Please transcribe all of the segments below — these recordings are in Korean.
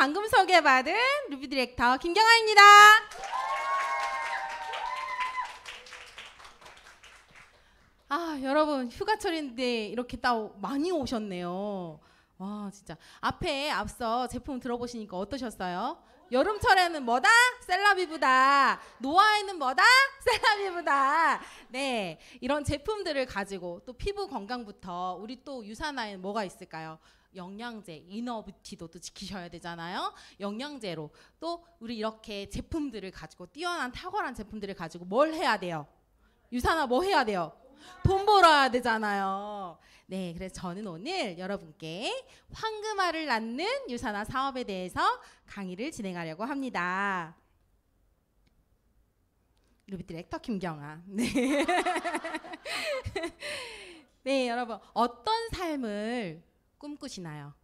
방금 소개받은 루비 디렉터 김경아입니다. 아, 여러분 휴가철인데 이렇게 딱 많이 오셨네요. 와, 진짜 앞서 제품 들어보시니까 어떠셨어요? 여름철에는 뭐다? 셀라비브다. 노화에는 뭐다? 셀라비브다. 네, 이런 제품들을 가지고 또 피부 건강부터 우리 또 유산화에는 뭐가 있을까요? 영양제, 이너뷰티도 또 지키셔야 되잖아요. 영양제로 또 우리 이렇게 제품들을 가지고 뛰어난 탁월한 제품들을 가지고 뭘 해야 돼요? 유산화 뭐 해야 돼요? 돈 벌어야 되잖아요. 네, 그래서 저는 오늘 여러분께 황금알을 낳는 유산화 사업에 대해서 강의를 진행하려고 합니다. 루비 디렉터 김경아. 네. 네, 여러분 어떤 삶을 꿈꾸시나요?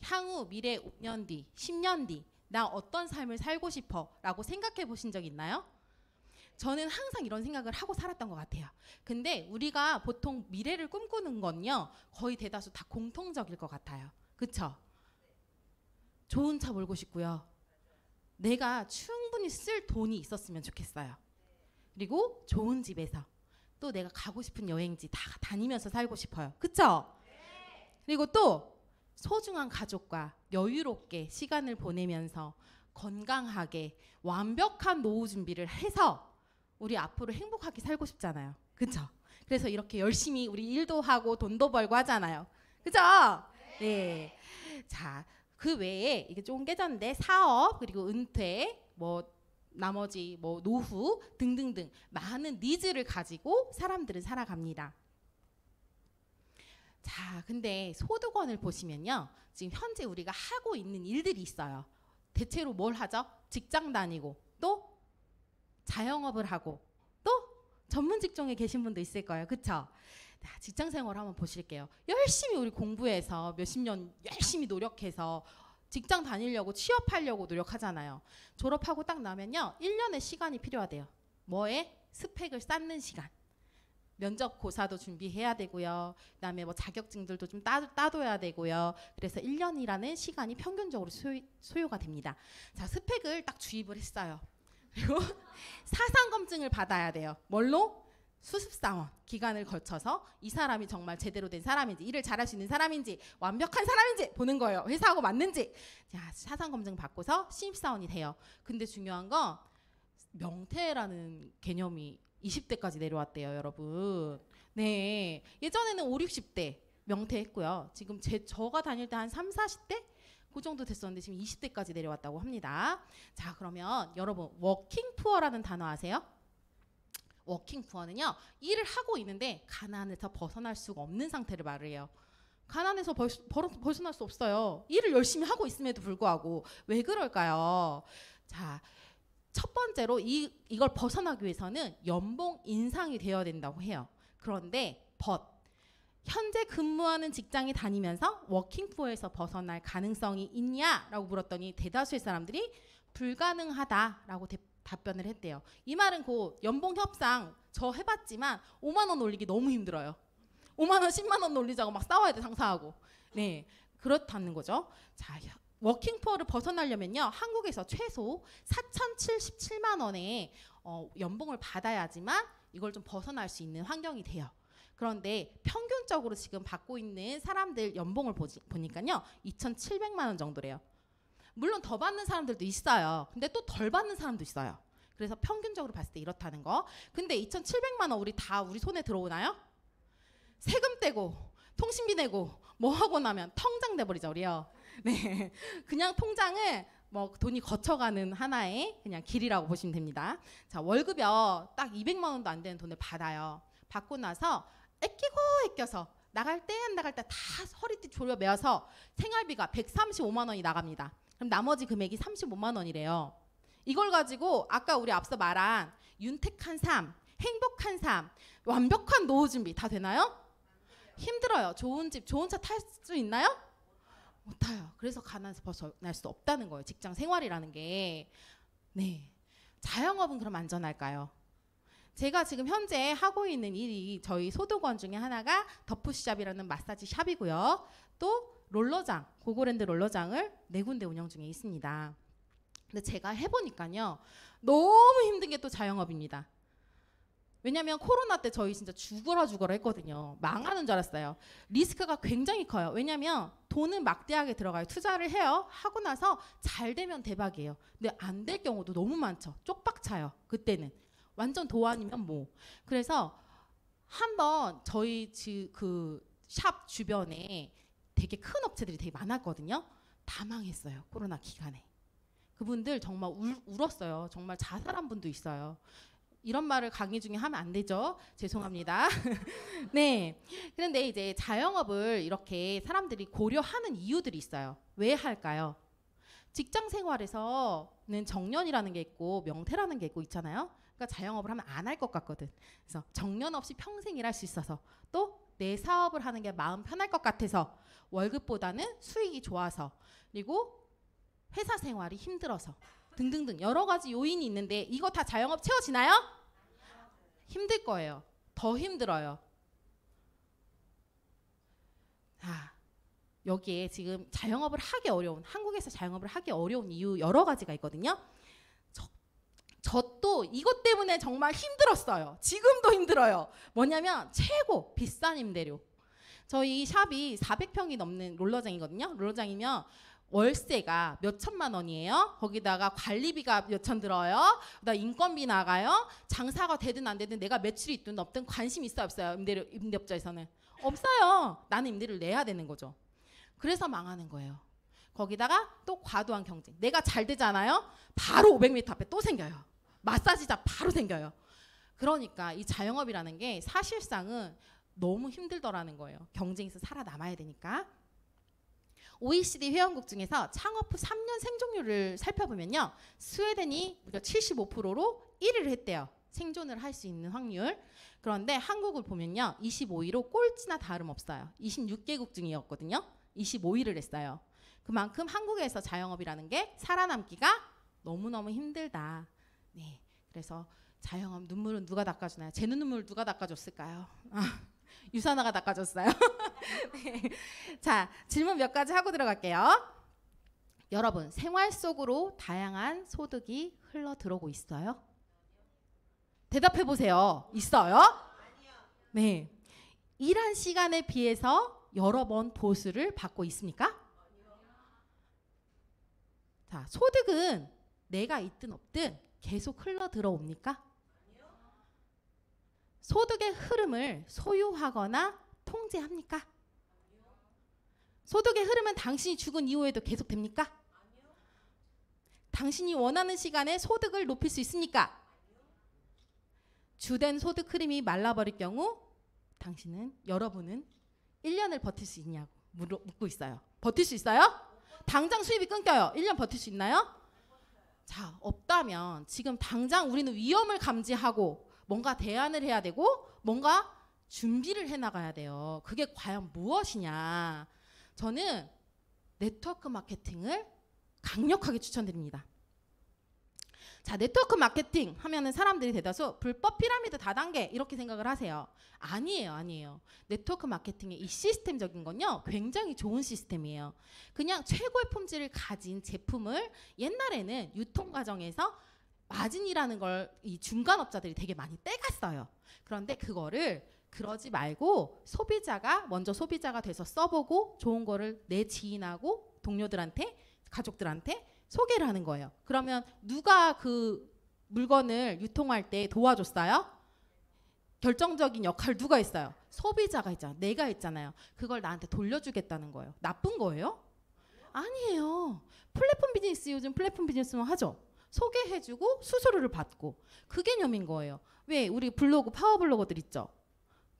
향후 미래 5년 뒤, 10년 뒤 나 어떤 삶을 살고 싶어 라고 생각해 보신 적 있나요? 저는 항상 이런 생각을 하고 살았던 것 같아요. 근데 우리가 보통 미래를 꿈꾸는 건요, 거의 대다수 다 공통적일 것 같아요. 그쵸? 좋은 차 몰고 싶고요. 내가 충분히 쓸 돈이 있었으면 좋겠어요. 그리고 좋은 집에서 또 내가 가고 싶은 여행지 다 다니면서 살고 싶어요. 그쵸? 그리고 또 소중한 가족과 여유롭게 시간을 보내면서 건강하게 완벽한 노후 준비를 해서 우리 앞으로 행복하게 살고 싶잖아요. 그쵸? 그래서 이렇게 열심히 우리 일도 하고 돈도 벌고 하잖아요. 그죠? 네. 자, 그 외에 이게 조금 깨졌는데 사업 그리고 은퇴 뭐 나머지 뭐 노후 등등등 많은 니즈를 가지고 사람들은 살아갑니다. 자, 근데 소득원을 보시면요, 지금 현재 우리가 하고 있는 일들이 있어요. 대체로 뭘 하죠? 직장 다니고 또 자영업을 하고 또 전문 직종에 계신 분도 있을 거예요. 그쵸? 직장 생활 한번 보실게요. 열심히 우리 공부해서 몇십 년 열심히 노력해서 직장 다니려고 취업하려고 노력하잖아요. 졸업하고 딱 나면요, 1년의 시간이 필요하대요. 뭐에? 스펙을 쌓는 시간. 면접 고사도 준비해야 되고요. 그다음에 뭐 자격증들도 좀 따둬야 되고요. 그래서 1년이라는 시간이 평균적으로 소요가 됩니다. 자, 스펙을 딱 주입을 했어요. 그리고 사상 검증을 받아야 돼요. 뭘로? 수습사원 기간을 거쳐서 이 사람이 정말 제대로 된 사람인지, 일을 잘할 수 있는 사람인지, 완벽한 사람인지 보는 거예요. 회사하고 맞는지. 자, 사상 검증 받고서 신입사원이 돼요. 근데 중요한 건 명퇴라는 개념이 20대까지 내려왔대요, 여러분. 네, 예전에는 5, 60대 명퇴했고요. 지금 저가 다닐 때 한 3, 40대? 그 정도 됐었는데 지금 20대까지 내려왔다고 합니다. 자, 그러면 여러분 워킹 푸어라는 단어 아세요? 워킹 푸어는요, 일을 하고 있는데 가난에서 벗어날 수가 없는 상태를 말해요. 가난에서 벗어날 수 없어요. 일을 열심히 하고 있음에도 불구하고. 왜 그럴까요? 자, 첫 번째로 이걸 벗어나기 위해서는 연봉 인상이 되어야 된다고 해요. 그런데 현재 근무하는 직장에 다니면서 워킹푸어에서 벗어날 가능성이 있냐라고 물었더니 대다수의 사람들이 불가능하다라고 답변을 했대요. 이 말은 곧 연봉 협상 저 해봤지만 5만 원 올리기 너무 힘들어요. 5만 원, 10만 원 올리자고 막 싸워야 돼, 상사하고. 네, 그렇다는 거죠. 자, 워킹푸어를 벗어나려면요, 한국에서 최소 4,077만 원의 연봉을 받아야지만 이걸 좀 벗어날 수 있는 환경이 돼요. 그런데 평균적으로 지금 받고 있는 사람들 연봉을 보니까요 2,700만 원 정도래요. 물론 더 받는 사람들도 있어요. 근데 또 덜 받는 사람도 있어요. 그래서 평균적으로 봤을 때 이렇다는 거. 근데 2,700만 원 우리 손에 들어오나요? 세금 떼고 통신비 내고 뭐 하고 나면 통장 돼버리죠, 우리요. 네, 그냥 통장을 뭐 돈이 거쳐가는 하나의 그냥 길이라고 보시면 됩니다. 자, 월급여 딱 200만 원도 안 되는 돈을 받아요. 받고 나서 아껴서 나갈 때 안 나갈 때 다 허리띠 졸여 매어서 생활비가 135만 원이 나갑니다. 그럼 나머지 금액이 35만 원이래요. 이걸 가지고 아까 우리 앞서 말한 윤택한 삶, 행복한 삶, 완벽한 노후 준비 다 되나요? 힘들어요. 좋은 집, 좋은 차 탈 수 있나요? 못 타요. 그래서 가난에서 벗어날 수 없다는 거예요. 직장 생활이라는 게. 네, 자영업은 그럼 안전할까요? 제가 지금 현재 하고 있는 일이 저희 소득원 중에 하나가 더프샵이라는 마사지 샵이고요. 또 롤러장, 고고랜드 롤러장을 4군데 운영 중에 있습니다. 근데 제가 해보니까요, 너무 힘든 게 또 자영업입니다. 왜냐면 코로나 때 저희 진짜 죽어라 했거든요. 망하는 줄 알았어요. 리스크가 굉장히 커요. 왜냐면 돈은 막대하게 들어가요. 투자를 해요. 하고 나서 잘 되면 대박이에요. 근데 안 될 경우도 너무 많죠. 쪽박 차요. 그때는. 완전 도안이면 뭐. 그래서 한번 저희 그 샵 주변에 되게 큰 업체들이 되게 많았거든요. 다 망했어요. 코로나 기간에. 그분들 정말 울었어요. 정말 자살한 분도 있어요. 이런 말을 강의 중에 하면 안 되죠. 죄송합니다. 네. 그런데 이제 자영업을 이렇게 사람들이 고려하는 이유들이 있어요. 왜 할까요? 직장 생활에서는 정년이라는 게 있고 명퇴라는 게 있잖아요. 그러니까 자영업을 하면 안 할 것 같거든. 그래서 정년 없이 평생 일할 수 있어서 또 내 사업을 하는 게 마음 편할 것 같아서 월급보다는 수익이 좋아서 그리고 회사 생활이 힘들어서 등등등 여러 가지 요인이 있는데 이거 다 자영업 채워지나요? 힘들 거예요. 더 힘들어요. 여기에 지금 자영업을 하기 어려운 한국에서 자영업을 하기 어려운 이유 여러 가지가 있거든요. 저 또 이것 때문에 정말 힘들었어요. 지금도 힘들어요. 뭐냐면 최고 비싼 임대료. 저희 샵이 400평이 넘는 롤러장이거든요. 롤러장이면 월세가 몇 천만 원이에요. 거기다가 관리비가 몇천 들어요. 그다음 인건비 나가요. 장사가 되든 안 되든 내가 매출이 있든 없든 관심 있어요 없어요? 임대업자에서는 없어요. 나는 임대료를 내야 되는 거죠. 그래서 망하는 거예요. 거기다가 또 과도한 경쟁. 내가 잘 되잖아요. 바로 500m 앞에 또 생겨요. 마사지샵 바로 생겨요. 그러니까 이 자영업이라는 게 사실상은 너무 힘들더라는 거예요. 경쟁에서 살아남아야 되니까. OECD 회원국 중에서 창업 후 3년 생존율을 살펴보면요. 스웨덴이 무려 75%로 1위를 했대요. 생존을 할 수 있는 확률. 그런데 한국을 보면요. 25위로 꼴찌나 다름없어요. 26개국 중이었거든요. 25위를 했어요. 그만큼 한국에서 자영업이라는 게 살아남기가 너무너무 힘들다. 네, 그래서 자영업 눈물은 누가 닦아주나요? 제 눈물 누가 닦아줬을까요? 유산화가 닦아줬어요. 네. 자, 질문 몇 가지 하고 들어갈게요. 여러분, 생활 속으로 다양한 소득이 흘러 들어오고 있어요? 대답해 보세요. 있어요? 네. 일한 시간에 비해서 여러 번 보수를 받고 있습니까? 자, 소득은 내가 있든 없든 계속 흘러 들어옵니까? 소득의 흐름을 소유하거나 통제합니까? 소득의 흐름은 당신이 죽은 이후에도 계속됩니까? 당신이 원하는 시간에 소득을 높일 수 있습니까? 주된 소득 흐름이 말라버릴 경우 여러분은 1년을 버틸 수 있냐고 묻고 있어요. 버틸 수 있어요? 당장 수입이 끊겨요. 1년 버틸 수 있나요? 자, 없다면 지금 당장 우리는 위험을 감지하고 뭔가 대안을 해야 되고 뭔가 준비를 해나가야 돼요. 그게 과연 무엇이냐. 저는 네트워크 마케팅을 강력하게 추천드립니다. 자, 네트워크 마케팅 하면은 사람들이 대다수 불법 피라미드 다단계 이렇게 생각을 하세요. 아니에요. 네트워크 마케팅의 이 시스템적인 건요, 굉장히 좋은 시스템이에요. 그냥 최고의 품질을 가진 제품을 옛날에는 유통 과정에서 마진이라는 걸 이 중간업자들이 되게 많이 떼갔어요. 그런데 그거를 그러지 말고 먼저 소비자가 돼서 써보고 좋은 거를 내 지인하고 동료들한테, 가족들한테 소개를 하는 거예요. 그러면 누가 그 물건을 유통할 때 도와줬어요? 결정적인 역할을 누가 했어요? 소비자가 했잖아요. 내가 했잖아요. 그걸 나한테 돌려주겠다는 거예요. 나쁜 거예요? 아니에요. 요즘 플랫폼 비즈니스만 하죠. 소개해주고 수수료를 받고 그 개념인 거예요. 왜? 우리 파워블로거들 있죠.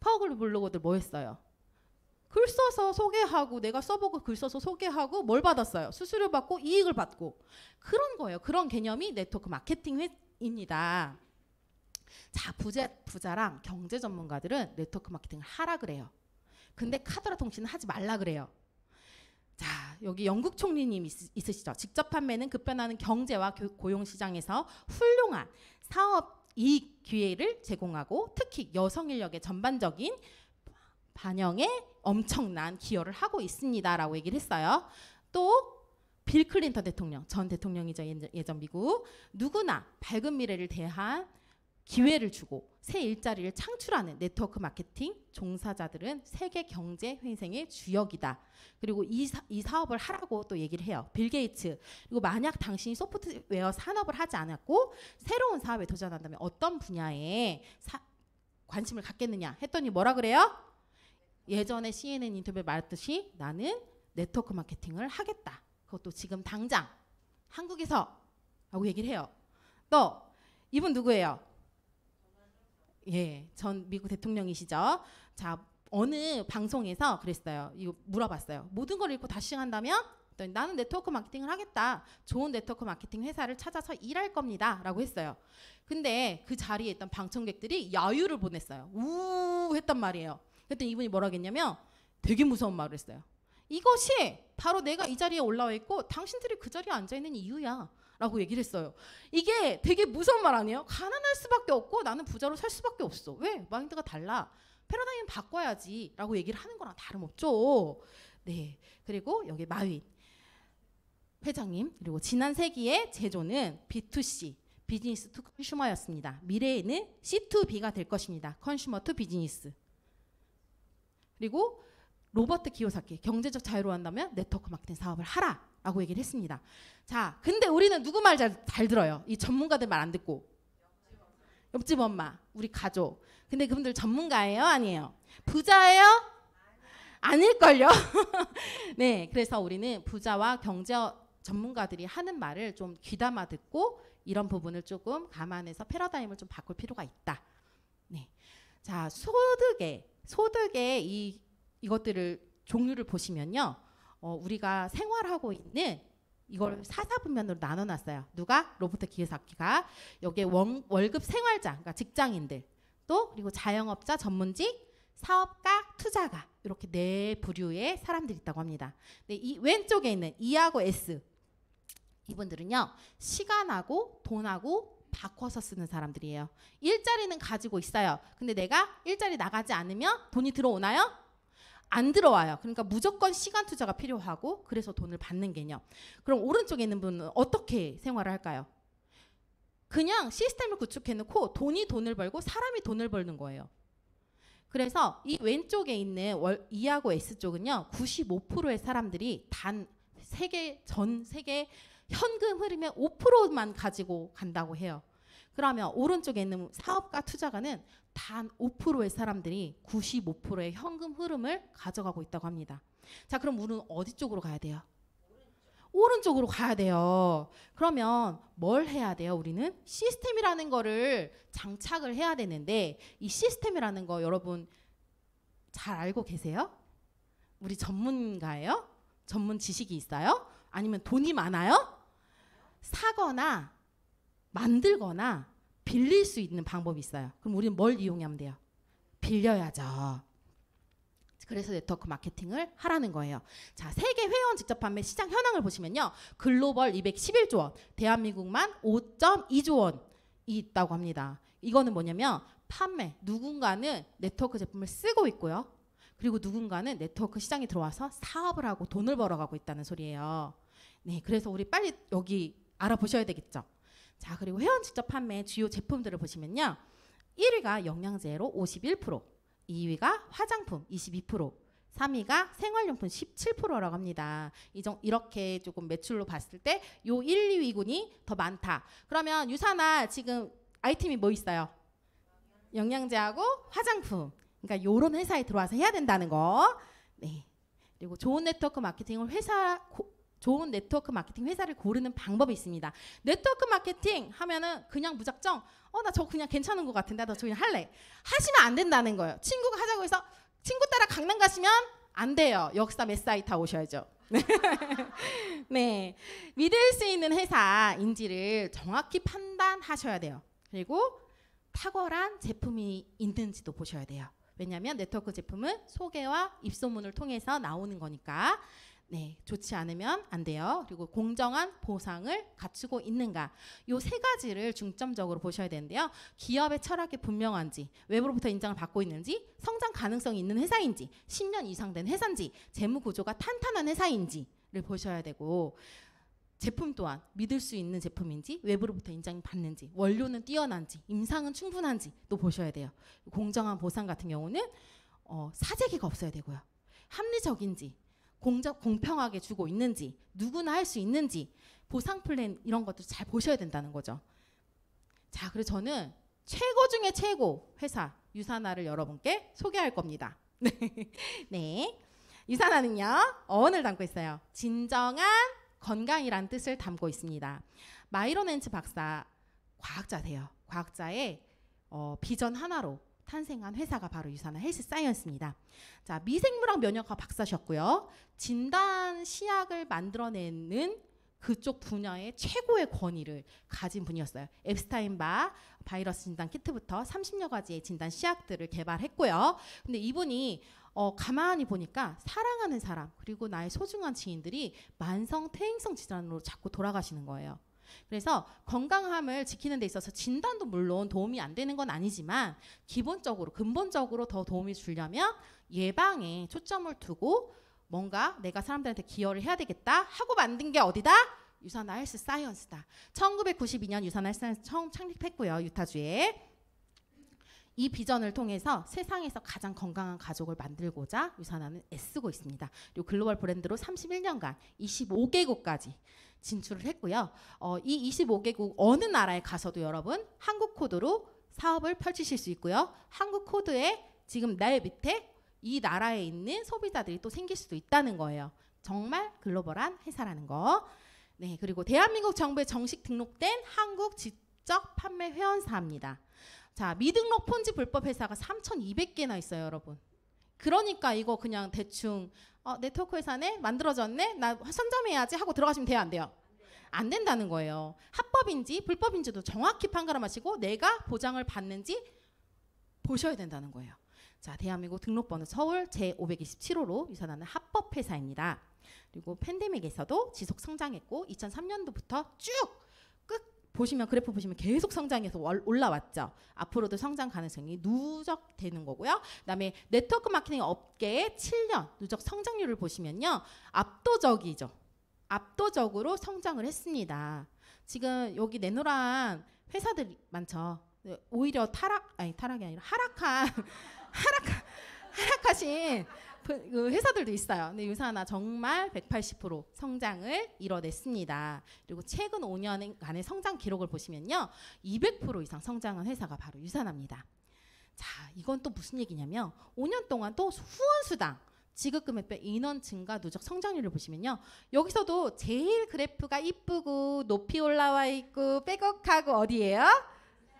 파워블로거들 뭐 했어요? 글 써서 소개하고 내가 써보고 글 써서 소개하고 뭘 받았어요? 수수료 받고 이익을 받고 그런 거예요. 그런 개념이 네트워크 마케팅입니다. 자, 부자랑 경제 전문가들은 네트워크 마케팅을 하라 그래요. 근데 카더라 통신은 하지 말라 그래요. 자, 여기 영국 총리님 있으시죠? 직접 판매는 급변하는 경제와 고용시장에서 훌륭한 사업 이익 기회를 제공하고 특히 여성 인력의 전반적인 반영에 엄청난 기여를 하고 있습니다라고 얘기를 했어요. 또 빌 클린턴 대통령, 전 대통령이죠. 예전 미국. 누구나 밝은 미래를 대한 기회를 주고 새 일자리를 창출하는 네트워크 마케팅 종사자들은 세계 경제 회생의 주역이다. 그리고 이 사업을 하라고 또 얘기를 해요. 빌 게이츠. 그리고 만약 당신이 소프트웨어 산업을 하지 않았고 새로운 사업에 도전한다면 어떤 분야에 관심을 갖겠느냐 했더니 뭐라 그래요? 예전에 CNN 인터뷰에 말했듯이 나는 네트워크 마케팅을 하겠다. 그것도 지금 당장 한국에서 라고 얘기를 해요. 또 이분 누구예요? 예, 전 미국 대통령이시죠. 자, 어느 방송에서 그랬어요. 이거 물어봤어요. 모든 걸 잃고 다시 시작한다면? 나는 네트워크 마케팅을 하겠다. 좋은 네트워크 마케팅 회사를 찾아서 일할 겁니다. 라고 했어요. 근데 그 자리에 있던 방청객들이 야유를 보냈어요. 우 했단 말이에요. 그랬더니 이분이 뭐라고 했냐면 되게 무서운 말을 했어요. 이것이 바로 내가 이 자리에 올라와 있고 당신들이 그 자리에 앉아있는 이유야. 라고 얘기를 했어요. 이게 되게 무서운 말 아니에요? 가난할 수밖에 없고 나는 부자로 살 수밖에 없어. 왜? 마인드가 달라. 패러다임 바꿔야지. 라고 얘기를 하는 거랑 다름없죠. 네. 그리고 여기 마윈 회장님. 그리고 지난 세기의 제조는 B2C, 비즈니스 투 컨슈머였습니다. 미래에는 C2B가 될 것입니다. 컨슈머 투 비즈니스. 그리고 로버트 키요사키, 경제적 자유로 한다면 네트워크 마케팅 사업을 하라 라고 얘기를 했습니다. 자, 근데 우리는 누구 말 잘 들어요? 이 전문가들 말 안 듣고. 옆집 엄마, 우리 가족. 근데 그분들 전문가예요? 아니에요? 부자예요? 아닐걸요? 네, 그래서 우리는 부자와 경제 전문가들이 하는 말을 좀 귀담아 듣고 이런 부분을 조금 감안해서 패러다임을 좀 바꿀 필요가 있다. 네, 자, 소득의 이것들을 종류를 보시면요, 우리가 생활하고 있는 이걸 사사분면으로 나눠놨어요. 누가? 로버트 키요사키가. 여기에 월급 생활자, 그러니까 직장인들, 또 그리고 자영업자, 전문직, 사업가, 투자가 이렇게 네 부류의 사람들이 있다고 합니다. 네, 이 왼쪽에 있는 E하고 S 이분들은요, 시간하고 돈하고 바꿔서 쓰는 사람들이에요. 일자리는 가지고 있어요. 근데 내가 일자리 나가지 않으면 돈이 들어오나요? 안 들어와요. 그러니까 무조건 시간 투자가 필요하고 그래서 돈을 받는 개념. 그럼 오른쪽에 있는 분은 어떻게 생활을 할까요? 그냥 시스템을 구축해놓고 돈을 벌고 사람이 돈을 벌는 거예요. 그래서 이 왼쪽에 있는 E하고 S 쪽은요, 95%의 사람들이 전 세계 현금 흐름의 5%만 가지고 간다고 해요. 그러면 오른쪽에 있는 사업가 투자가는 단 5%의 사람들이 95%의 현금 흐름을 가져가고 있다고 합니다. 자, 그럼 우리는 어디 쪽으로 가야 돼요? 오른쪽으로 가야 돼요. 그러면 뭘 해야 돼요? 우리는 시스템이라는 거를 장착을 해야 되는데 이 시스템이라는 거 여러분 잘 알고 계세요? 우리 전문가예요? 전문 지식이 있어요? 아니면 돈이 많아요? 사거나 만들거나 빌릴 수 있는 방법이 있어요. 그럼 우리는 뭘 이용하면 돼요? 빌려야죠. 그래서 네트워크 마케팅을 하라는 거예요. 자, 세계 회원 직접 판매 시장 현황을 보시면요, 글로벌 211조 원, 대한민국만 5.2조 원이 있다고 합니다. 이거는 뭐냐면 판매, 누군가는 네트워크 제품을 쓰고 있고요, 그리고 누군가는 네트워크 시장에 들어와서 사업을 하고 돈을 벌어가고 있다는 소리예요. 네, 그래서 우리 빨리 여기 알아보셔야 되겠죠. 자, 그리고 회원 직접 판매 주요 제품들을 보시면요, 1위가 영양제로 51%, 2위가 화장품 22%, 3위가 생활용품 17%라고 합니다. 이렇게 조금 매출로 봤을 때 요 1, 2위군이 더 많다. 그러면 유산아 지금 아이템이 뭐 있어요? 영양제하고 화장품. 그러니까 요런 회사에 들어와서 해야 된다는 거. 네. 그리고 좋은 네트워크 마케팅 회사를 고르는 방법이 있습니다. 네트워크 마케팅 하면은 그냥 무작정 나 저거 그냥 괜찮은 것 같은데 나 저거 그냥 할래. 하시면 안 된다는 거예요. 친구가 하자고 해서 친구 따라 강남 가시면 안 돼요. 역사 몇 사이트 오셔야죠. 네, 믿을 수 있는 회사인지를 정확히 판단하셔야 돼요. 그리고 탁월한 제품이 있는지도 보셔야 돼요. 왜냐하면 네트워크 제품은 소개와 입소문을 통해서 나오는 거니까. 네, 좋지 않으면 안 돼요. 그리고 공정한 보상을 갖추고 있는가. 요 세 가지를 중점적으로 보셔야 되는데요. 기업의 철학이 분명한지, 외부로부터 인정을 받고 있는지, 성장 가능성이 있는 회사인지, 10년 이상 된 회사인지, 재무 구조가 탄탄한 회사인지를 보셔야 되고, 제품 또한 믿을 수 있는 제품인지, 외부로부터 인정을 받는지, 원료는 뛰어난지, 임상은 충분한지 또 보셔야 돼요. 공정한 보상 같은 경우는 사재기가 없어야 되고요. 합리적인지, 공평하게 주고 있는지, 누구나 할 수 있는지, 보상 플랜 이런 것도 잘 보셔야 된다는 거죠. 자, 그래서 저는 최고 중에 최고 회사 유산화를 여러분께 소개할 겁니다. 네, 유산화는요 어원을 담고 있어요. 진정한 건강이란 뜻을 담고 있습니다. 마이론 헨츠 박사 과학자세요. 과학자의 비전 하나로 탄생한 회사가 바로 유산화 헬스 사이언스입니다. 자, 미생물학 면역학 박사셨고요. 진단 시약을 만들어내는 그쪽 분야의 최고의 권위를 가진 분이었어요. 앱스타인바 바이러스 진단 키트부터 30여 가지의 진단 시약들을 개발했고요. 근데 이분이 가만히 보니까 사랑하는 사람 그리고 나의 소중한 지인들이 만성 퇴행성 질환으로 자꾸 돌아가시는 거예요. 그래서 건강함을 지키는 데 있어서 진단도 물론 도움이 안 되는 건 아니지만 기본적으로 근본적으로 더 도움이 주려면 예방에 초점을 두고 뭔가 내가 사람들한테 기여를 해야 되겠다 하고 만든 게 어디다? 유산화 헬스 사이언스다. 1992년 유산화 헬스 사이언스 처음 창립했고요. 유타주에. 이 비전을 통해서 세상에서 가장 건강한 가족을 만들고자 유산화는 애쓰고 있습니다. 그리고 글로벌 브랜드로 31년간 25개국까지 진출을 했고요. 이 25개국 어느 나라에 가서도 여러분 한국 코드로 사업을 펼치실 수 있고요. 한국 코드에 지금 내 밑에 이 나라에 있는 소비자들이 또 생길 수도 있다는 거예요. 정말 글로벌한 회사라는 거. 네, 그리고 대한민국 정부에 정식 등록된 한국 지적 판매 회원사입니다. 자, 미등록 폰지 불법 회사가 3,200개나 있어요, 여러분. 그러니까 이거 그냥 대충 네트워크 회사네? 만들어졌네? 나 선점해야지 하고 들어가시면 돼요, 안 돼요? 안 된다는 거예요. 합법인지 불법인지도 정확히 판가름하시고 내가 보장을 받는지 보셔야 된다는 거예요. 자, 대한민국 등록번호 서울 제527호로 유산하는 합법 회사입니다. 그리고 팬데믹에서도 지속 성장했고 2003년도부터 쭉 보시면 그래프 보시면 계속 성장해서 올라왔죠. 앞으로도 성장 가능성이 누적되는 거고요. 그다음에 네트워크 마케팅 업계의 7년 누적 성장률을 보시면요. 압도적이죠. 압도적으로 성장을 했습니다. 지금 여기 내노란 회사들이 많죠. 오히려 타락이 아니라 하락하신 그 회사들도 있어요. 근데 유산화 정말 180% 성장을 이뤄냈습니다. 그리고 최근 5년간의 성장 기록을 보시면요. 200% 이상 성장한 회사가 바로 유산화입니다. 자, 이건 또 무슨 얘기냐면 5년 동안 또 후원수당, 지급금액별 인원 증가 누적 성장률을 보시면요. 여기서도 제일 그래프가 이쁘고 높이 올라와 있고 빼곡하고 어디예요?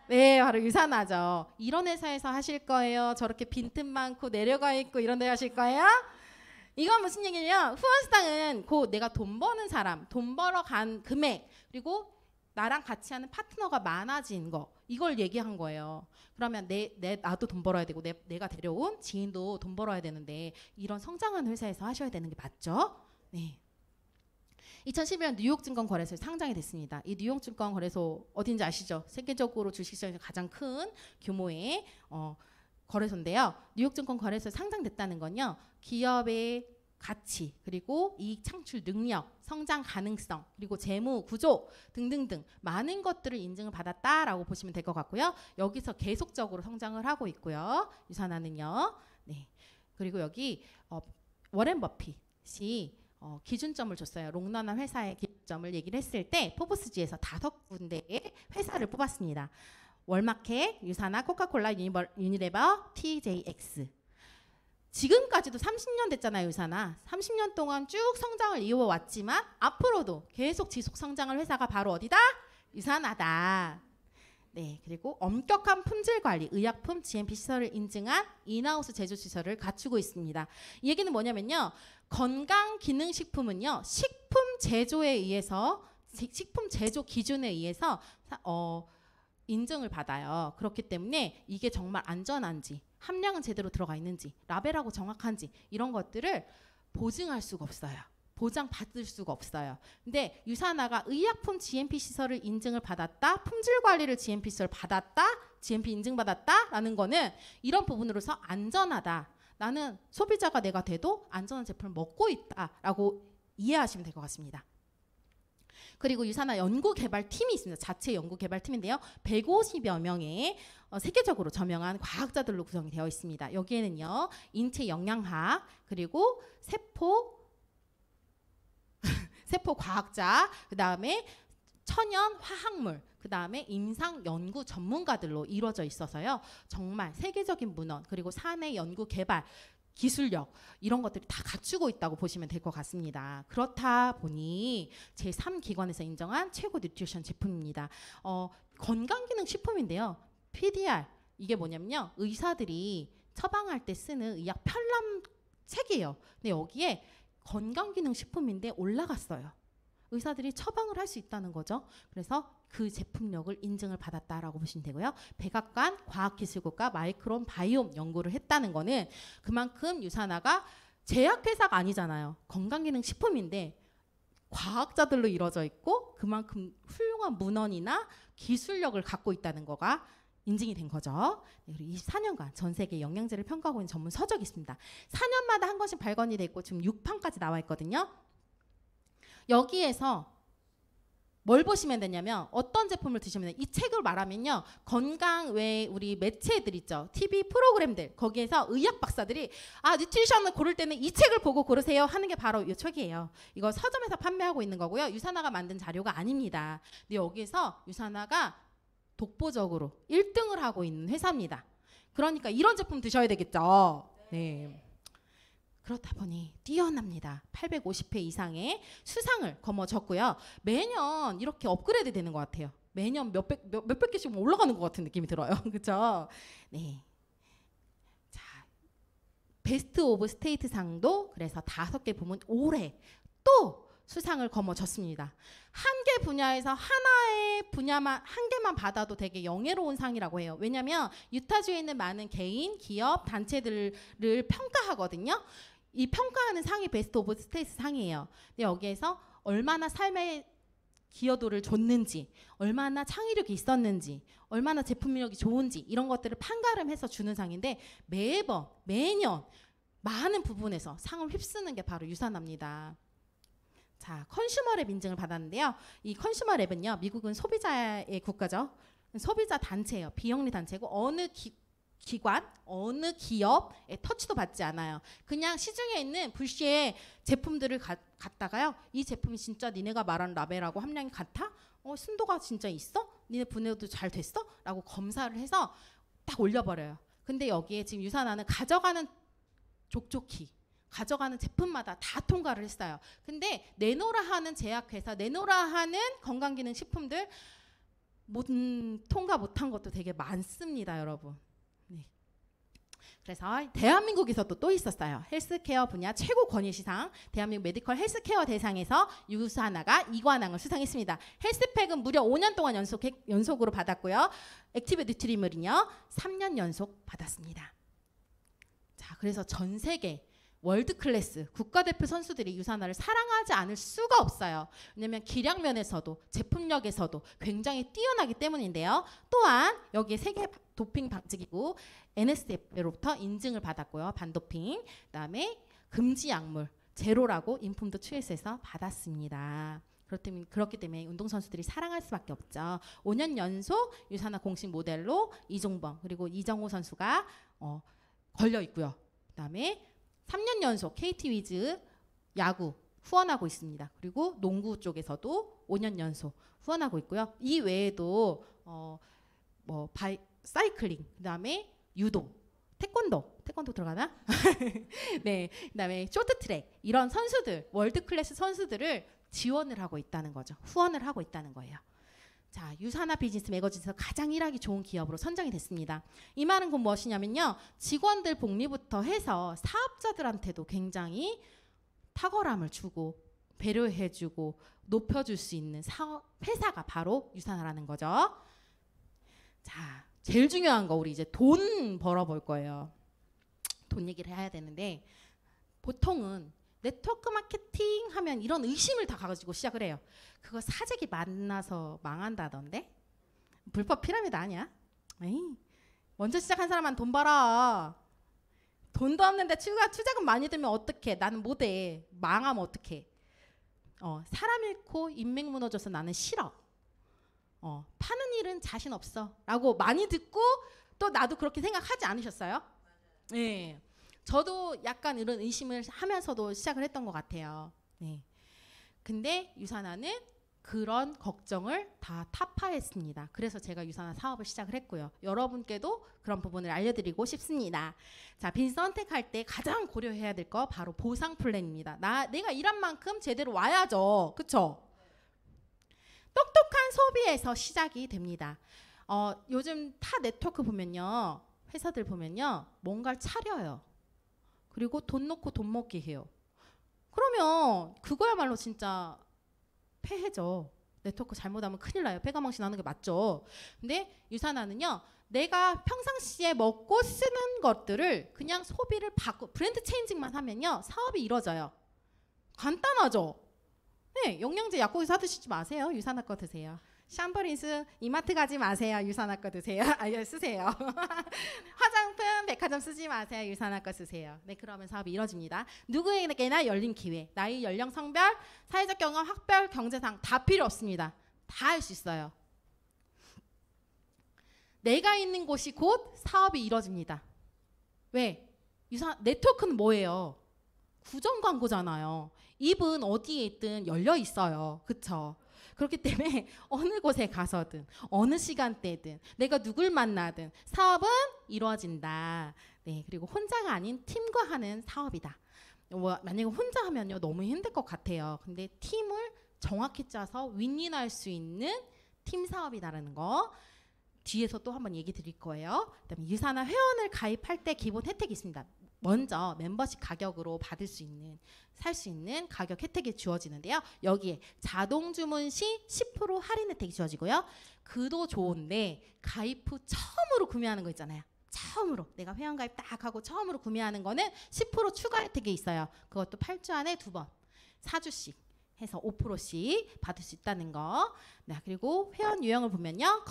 네, 바로 유산화죠. 이런 회사에서 하실 거예요? 저렇게 빈틈 많고 내려가 있고 이런 데 하실 거예요? 이건 무슨 얘기냐면 후원수당은 내가 돈 버는 사람, 돈 벌어 간 금액, 그리고 나랑 같이 하는 파트너가 많아진 거, 이걸 얘기한 거예요. 그러면 나도 돈 벌어야 되고 내가 데려온 지인도 돈 벌어야 되는데 이런 성장하는 회사에서 하셔야 되는 게 맞죠? 네. 2011년 뉴욕증권거래소에 상장이 됐습니다. 이 뉴욕증권거래소 어딘지 아시죠? 세계적으로 주식시장에서 가장 큰 규모의 거래소인데요. 뉴욕증권거래소에 상장됐다는 건요. 기업의 가치, 그리고 이익 창출 능력, 성장 가능성, 그리고 재무 구조 등등등 많은 것들을 인증을 받았다라고 보시면 될 것 같고요. 여기서 계속적으로 성장을 하고 있고요. 유산화는요. 네. 그리고 여기 워렌 버핏이 기준점을 줬어요. 롱런한 회사의 기준점을 얘기를 했을 때 포브스지에서 5군데의 회사를 뽑았습니다. 월마켓, 유산화, 코카콜라, 유니레버, TJX. 지금까지도 30년 됐잖아요, 유산화. 30년 동안 쭉 성장을 이어왔지만 앞으로도 계속 지속 성장할 회사가 바로 어디다? 유산화다. 네, 그리고 엄격한 품질 관리, 의약품 GMP 시설을 인증한 인하우스 제조 시설을 갖추고 있습니다. 이 얘기는 뭐냐면요. 건강기능식품은요. 식품 제조에 의해서 식품 제조 기준에 의해서 인증을 받아요. 그렇기 때문에 이게 정말 안전한지, 함량은 제대로 들어가 있는지, 라벨하고 정확한지 이런 것들을 보증할 수가 없어요. 보장받을 수가 없어요. 근데 유산화가 의약품 GMP 시설을 인증을 받았다, 품질 관리를 GMP 시설 받았다, GMP 인증받았다라는 거는 이런 부분으로서 안전하다. 나는 소비자가 내가 돼도 안전한 제품을 먹고 있다라고 이해하시면 될 것 같습니다. 그리고 유산화 연구개발팀이 있습니다. 자체 연구개발팀인데요. 150여 명의 세계적으로 저명한 과학자들로 구성이 되어 있습니다. 여기에는요. 인체 영양학, 그리고 세포 과학자, 그 다음에 천연 화학물, 그 다음에 임상 연구 전문가들로 이루어져 있어서요. 정말 세계적인 문헌, 그리고 사내 연구 개발, 기술력 이런 것들이 다 갖추고 있다고 보시면 될 것 같습니다. 그렇다 보니 제3기관에서 인정한 최고 뉴트리션 제품입니다. 건강기능식품인데요. PDR 이게 뭐냐면요. 의사들이 처방할 때 쓰는 의학 편람 책이에요. 근데 여기에 건강기능식품인데 올라갔어요. 의사들이 처방을 할 수 있다는 거죠. 그래서 그 제품력을 인증을 받았다라고 보시면 되고요. 백악관 과학기술국과 마이크론 바이옴 연구를 했다는 거는 그만큼 유산화가 제약회사가 아니잖아요. 건강기능식품인데 과학자들로 이루어져 있고 그만큼 훌륭한 문헌이나 기술력을 갖고 있다는 거가 인증이 된 거죠. 네, 그리고 24년간 전 세계 영양제를 평가하고 있는 전문 서적이 있습니다. 4년마다 한 권씩 발간이 돼 있고 지금 6판까지 나와 있거든요. 여기에서 뭘 보시면 되냐면 어떤 제품을 드시면 돼요. 이 책을 말하면요. 건강 외 우리 매체들 있죠. TV 프로그램들 거기에서 의학 박사들이 뉴트리션을 고를 때는 이 책을 보고 고르세요 하는 게 바로 이 책이에요. 이거 서점에서 판매하고 있는 거고요. 유산화가 만든 자료가 아닙니다. 근데 여기에서 유산화가 독보적으로 1등을 하고 있는 회사입니다. 그러니까 이런 제품 드셔야 되겠죠. 네. 그렇다 보니 뛰어납니다. 850회 이상의 수상을 거머쥐었고요. 매년 이렇게 업그레이드 되는 것 같아요. 매년 몇백 개씩 올라가는 것 같은 느낌이 들어요. 그렇죠? 네. 자, 베스트 오브 스테이트 상도 그래서 5개 부문 올해 또 수상을 거머쥐었습니다. 한 개 분야에서 하나의 분야만 한 개만 받아도 되게 영예로운 상이라고 해요. 왜냐하면 유타주에 있는 많은 개인, 기업, 단체들을 평가하거든요. 이 평가하는 상이 베스트 오브 스테이트 상이에요. 근데 여기에서 얼마나 삶의 기여도를 줬는지, 얼마나 창의력이 있었는지, 얼마나 제품력이 좋은지 이런 것들을 판가름해서 주는 상인데 매년 많은 부분에서 상을 휩쓰는 게 바로 유산화입니다. 자, 컨슈머랩 인증을 받았는데요. 이 컨슈머랩은요, 미국은 소비자의 국가죠. 소비자 단체예요. 비영리 단체고 어느 기관, 어느 기업에 터치도 받지 않아요. 그냥 시중에 있는 불시의 제품들을 갖다가요. 이 제품이 진짜 니네가 말하는 라벨하고 함량이 같아? 순도가 진짜 있어? 니네 분해도 잘 됐어? 라고 검사를 해서 딱 올려버려요. 근데 여기에 지금 유산화는 가져가는 족족히 가져가는 제품마다 다 통과를 했어요. 근데 내놓으라 하는 제약회사, 내놓으라 하는 건강기능식품들 통과 못한 것도 되게 많습니다, 여러분. 네. 그래서 대한민국에서도 또 있었어요. 헬스케어 분야 최고 권위시상 대한민국 메디컬 헬스케어 대상에서 유산화가 2관왕을 수상했습니다. 헬스팩은 무려 5년 동안 연속으로 받았고요. 액티브 뉴트리물은요 3년 연속 받았습니다. 자, 그래서 전 세계 월드 클래스 국가대표 선수들이 유산화를 사랑하지 않을 수가 없어요. 왜냐하면 기량 면에서도 제품력에서도 굉장히 뛰어나기 때문인데요. 또한 여기에 세계 도핑 방지기구 NSF로부터 인증을 받았고요. 반도핑, 그다음에 금지 약물 제로라고 인품도 QS에서 받았습니다. 그렇기 때문에 운동선수들이 사랑할 수밖에 없죠. 5년 연속 유산화 공식 모델로 이종범 그리고 이정호 선수가 걸려 있고요. 그다음에 3년 연속 KT 위즈 야구 후원하고 있습니다. 그리고 농구 쪽에서도 5년 연속 후원하고 있고요. 이 외에도 사이클링, 그다음에 유도, 태권도 들어가나? 네, 그다음에 쇼트트랙 이런 선수들 월드 클래스 선수들을 지원을 하고 있다는 거죠. 후원을 하고 있다는 거예요. 자, 유산화 비즈니스 매거진에서 가장 일하기 좋은 기업으로 선정이 됐습니다. 이 말은 곧 무엇이냐면요. 직원들 복리부터 해서 사업자들한테도 굉장히 탁월함을 주고 배려해주고 높여줄 수 있는 회사가 바로 유산화라는 거죠. 자, 제일 중요한 거 우리 이제 돈 벌어볼 거예요. 돈 얘기를 해야 되는데 보통은 네트워크 마케팅 하면 이런 의심을 다 가지고 시작을 해요. 그거 사재기 만나서 망한다던데? 불법 피라미드 아니야? 에이, 먼저 시작한 사람만 돈 벌어. 돈도 없는데 투자금 많이 들면 어떡해. 나는 못해. 망하면 어떡해. 사람 잃고 인맥 무너져서 나는 싫어. 파는 일은 자신 없어. 라고 많이 듣고 또 나도 그렇게 생각하지 않으셨어요? 네. 저도 약간 이런 의심을 하면서도 시작을 했던 것 같아요. 네. 근데 유산화는 그런 걱정을 다 타파했습니다. 그래서 제가 유산화 사업을 시작을 했고요. 여러분께도 그런 부분을 알려드리고 싶습니다. 자, 빈 선택할 때 가장 고려해야 될 거 바로 보상 플랜입니다. 내가 일한 만큼 제대로 와야죠. 그쵸? 똑똑한 소비에서 시작이 됩니다. 요즘 타 네트워크 보면요. 회사들 보면요. 뭔가를 차려요. 그리고 돈 넣고 돈 먹게 해요. 그러면 그거야말로 진짜 폐해죠. 네트워크 잘못하면 큰일 나요. 폐가망신 하는 게 맞죠. 근데 유산화는요. 내가 평상시에 먹고 쓰는 것들을 그냥 소비를 브랜드 체인징만 하면요. 사업이 이루어져요. 간단하죠. 네, 영양제 약국에서 사 드시지 마세요. 유산화 거 드세요. 샴푸린스 이마트 가지 마세요. 유산화 거 드세요. 쓰세요. 화장품 백화점 쓰지 마세요. 유산화 거 쓰세요. 네, 그러면 사업이 이루어집니다. 누구에게나 열린 기회. 나이, 연령, 성별, 사회적 경험, 학별, 경제상 다 필요 없습니다. 다 할 수 있어요. 내가 있는 곳이 곧 사업이 이루어집니다. 왜? 네트워크는 뭐예요? 구정 광고잖아요. 입은 어디에 있든 열려 있어요. 그쵸? 그렇기 때문에 어느 곳에 가서든 어느 시간대든 내가 누굴 만나든 사업은 이루어진다. 네, 그리고 혼자가 아닌 팀과 하는 사업이다. 만약에 혼자 하면요 너무 힘들 것 같아요. 근데 팀을 정확히 짜서 윈윈할 수 있는 팀 사업이라는 거 뒤에서 또 한번 얘기 드릴 거예요. 그다음에 유산화 회원을 가입할 때 기본 혜택이 있습니다. 먼저 멤버십 가격으로 받을 수 있는 살 수 있는 가격 혜택이 주어지는데요. 여기에 자동 주문 시 10% 할인 혜택이 주어지고요. 그도 좋은데 가입 후 처음으로 구매하는 거 있잖아요. 처음으로 내가 회원 가입 딱 하고 처음으로 구매하는 거는 10% 추가 혜택이 있어요. 그것도 8주 안에 2번 4주씩 해서 5%씩 받을 수 있다는 거. 네, 그리고 회원 유형을 보면요.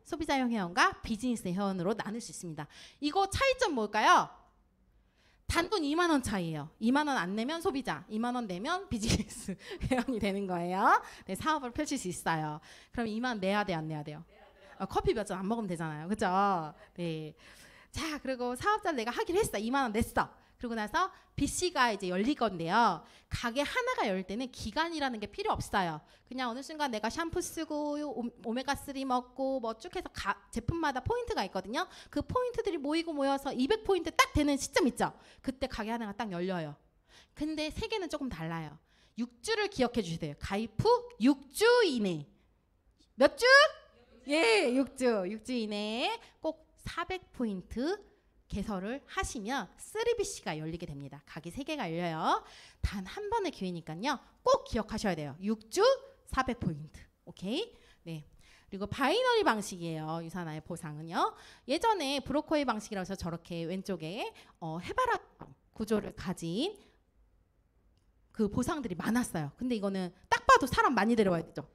소비자형 회원과 비즈니스 회원으로 나눌 수 있습니다. 이거 차이점 뭘까요? 단돈 2만 원 차이예요. 2만 원 안 내면 소비자, 2만 원 내면 비즈니스 회원이 되는 거예요. 네, 사업을 펼칠 수 있어요. 그럼 2만 원 내야 돼, 안 내야 돼요? 커피 몇 잔 안 먹으면 되잖아요. 그죠? 네. 자, 그리고 사업자를 내가 하기로 했어. 2만 원 냈어. 그리고 나서 BC가 이제 열릴 건데요. 가게 하나가 열릴 때는 기간이라는 게 필요 없어요. 그냥 어느 순간 내가 샴푸 쓰고 오메가3 먹고 뭐 쭉 해서 제품마다 포인트가 있거든요. 그 포인트들이 모여서 200포인트 딱 되는 시점 있죠. 그때 가게 하나가 딱 열려요. 근데 세계는 조금 달라요. 6주를 기억해 주세요. 가입 후 6주 이내. 몇 주? 예, 6주 이내에 꼭 400포인트 개설을 하시면 3BC가 열리게 됩니다. 가게 3개가 열려요. 단 한 번의 기회니까요. 꼭 기억하셔야 돼요. 6주 400포인트. 오케이? 네. 그리고 바이너리 방식이에요. 유산화의 보상은요. 예전에 브로커의 방식이라고 해서 저렇게 왼쪽에 해바라기 구조를 가진 그 보상들이 많았어요. 근데 이거는 딱 봐도 사람 많이 데려와야 되죠.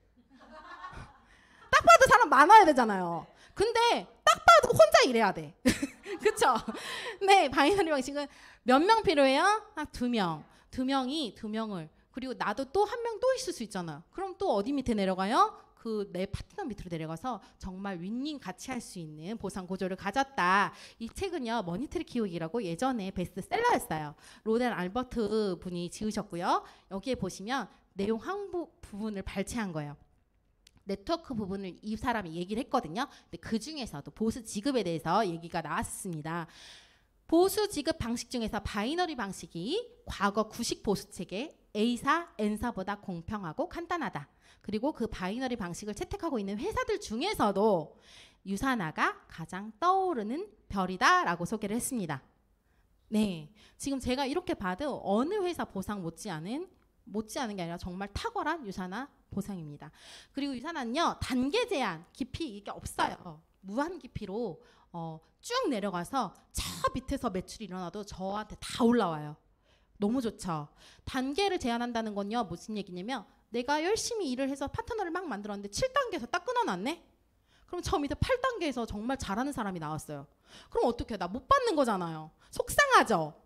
딱 봐도 사람 많아야 되잖아요. 근데 딱 봐도 혼자 일해야 돼. 그쵸? 네, 바이너리 방식은 몇 명 필요해요? 딱 2명. 2명을 그리고 나도 또 한 명 또 있을 수 있잖아. 그럼 또 어디 밑에 내려가요? 그 내 파트너 밑으로 내려가서 정말 윈윈 같이 할 수 있는 보상 구조를 가졌다. 이 책은요 머니트리 키우기라고 예전에 베스트셀러였어요. 로덴 알버트 분이 지으셨고요. 여기에 보시면 내용 한 부분을 발췌한 거예요. 네트워크 부분을 이 사람이 얘기를 했거든요. 근데 그 중에서도 보수 지급에 대해서 얘기가 나왔습니다. 보수 지급 방식 중에서 바이너리 방식이 과거 구식 보수 체계 A사, N사보다 공평하고 간단하다. 그리고 그 바이너리 방식을 채택하고 있는 회사들 중에서도 유산화가 가장 떠오르는 별이다라고 소개를 했습니다. 네, 지금 제가 이렇게 봐도 어느 회사 보상 못지않은 게 아니라 정말 탁월한 유산화 보상입니다. 그리고 유산화는요 단계 제한, 깊이 이게 없어요. 무한 깊이로 쭉 내려가서 저 밑에서 매출이 일어나도 저한테 다 올라와요. 너무 좋죠. 단계를 제한한다는 건요. 무슨 얘기냐면 내가 열심히 일을 해서 파트너를 막 만들었는데 7단계에서 딱 끊어놨네? 그럼 저 밑에 8단계에서 정말 잘하는 사람이 나왔어요. 그럼 어떡해? 나 못 받는 거잖아요. 속상하죠?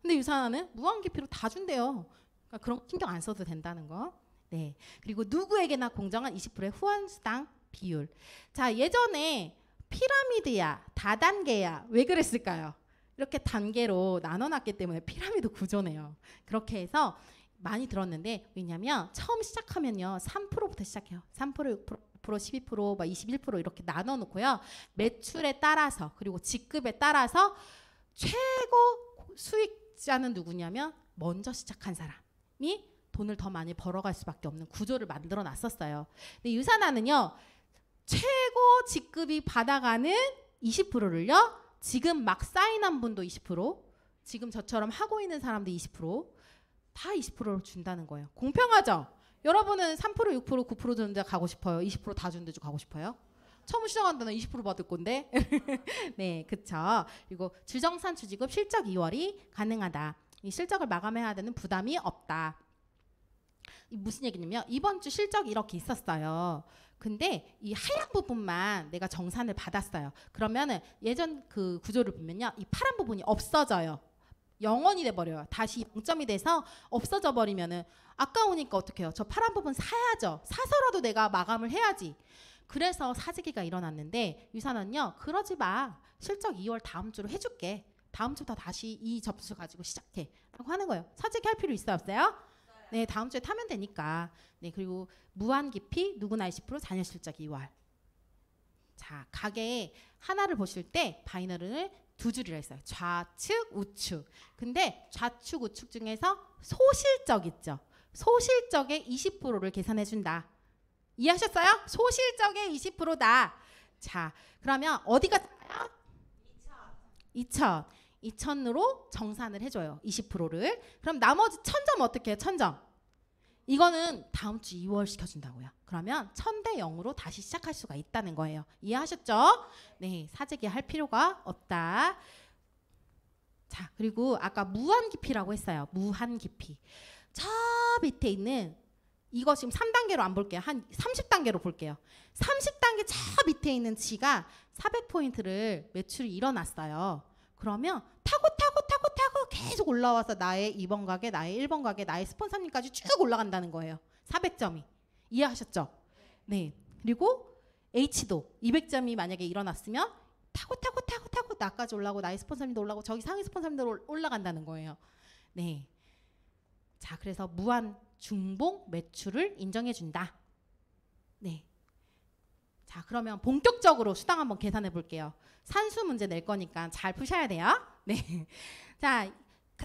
근데 유산화는 무한기피로 다 준대요. 그러니까 그런 거 신경 안 써도 된다는 거. 네. 그리고 누구에게나 공정한 20%의 후원수당 비율. 자, 예전에 피라미드야, 다단계야. 왜 그랬을까요? 이렇게 단계로 나눠놨기 때문에 피라미드 구조네요. 그렇게 해서 많이 들었는데 왜냐면 처음 시작하면요. 3%부터 시작해요. 3%, 6%, 12%, 21% 이렇게 나눠놓고요. 매출에 따라서 그리고 직급에 따라서 최고 수익자는 누구냐면 먼저 시작한 사람이 돈을 더 많이 벌어갈 수밖에 없는 구조를 만들어 놨었어요. 근데 유산화는요. 최고 직급이 받아가는 20%를요. 지금 막 사인한 분도 20%, 지금 저처럼 하고 있는 사람도 20%, 다 20%를 준다는 거예요. 공평하죠? 여러분은 3%, 6%, 9% 주는 데 가고 싶어요? 20%다 주는 데 가고 싶어요? 처음 시작한다는 20% 받을 건데. 네, 그쵸. 그리고 주정산 주지급 실적 2월이 가능하다. 이 실적을 마감해야 되는 부담이 없다. 무슨 얘기냐면 이번 주 실적이 이렇게 있었어요. 근데 이 하얀 부분만 내가 정산을 받았어요. 그러면은 예전 그 구조를 보면요. 이 파란 부분이 없어져요. 0원이 돼버려요. 다시 0점이 돼서 없어져 버리면은 아까우니까 어떻게 해요? 저 파란 부분 사야죠. 사서라도 내가 마감을 해야지. 그래서 사재기가 일어났는데 유산은요. 그러지 마. 실적 2월 다음 주로 해줄게. 다음 주부터 다시 이 접수 가지고 시작해. 라고 하는 거예요. 사재기 할 필요 있어요? 없어요? 네, 다음 주에 타면 되니까. 네, 그리고 무한 기피 누구나 20% 잔여 실적 2월. 자, 가게 하나를 보실 때 바이너리를 두 줄이라 했어요. 좌측, 우측. 근데 좌측, 우측 중에서 소실적 있죠. 소실적의 20%를 계산해 준다. 이해하셨어요? 소실적의 20%다. 자, 그러면 어디가 2,000으로 정산을 해줘요. 20%를. 그럼 나머지 1,000점 어떻게 해요? 1,000점. 이거는 다음 주 2월 시켜준다고요. 그러면 1,000대 0으로 다시 시작할 수가 있다는 거예요. 이해하셨죠? 네, 사재기 할 필요가 없다. 자, 그리고 아까 무한기피라고 했어요. 무한기피. 저 밑에 있는 이거 지금 3단계로 안 볼게요. 한 30단계로 볼게요. 30단계 저 밑에 있는 지가 400포인트를 매출이 일어났어요. 그러면 타고 계속 올라와서 나의 2번 가게, 나의 1번 가게, 나의 스폰서님까지 쭉 올라간다는 거예요. 400점이. 이해하셨죠? 네. 그리고 H도 200점이 만약에 일어났으면 타고 나까지 올라오고 나의 스폰서님도 올라오고 저기 상위 스폰서님도 올라간다는 거예요. 네. 자, 그래서 무한 중봉 매출을 인정해 준다. 네. 자, 그러면 본격적으로 수당 한번 계산해 볼게요. 산수 문제 낼 거니까 잘 푸셔야 돼요. 네. 자,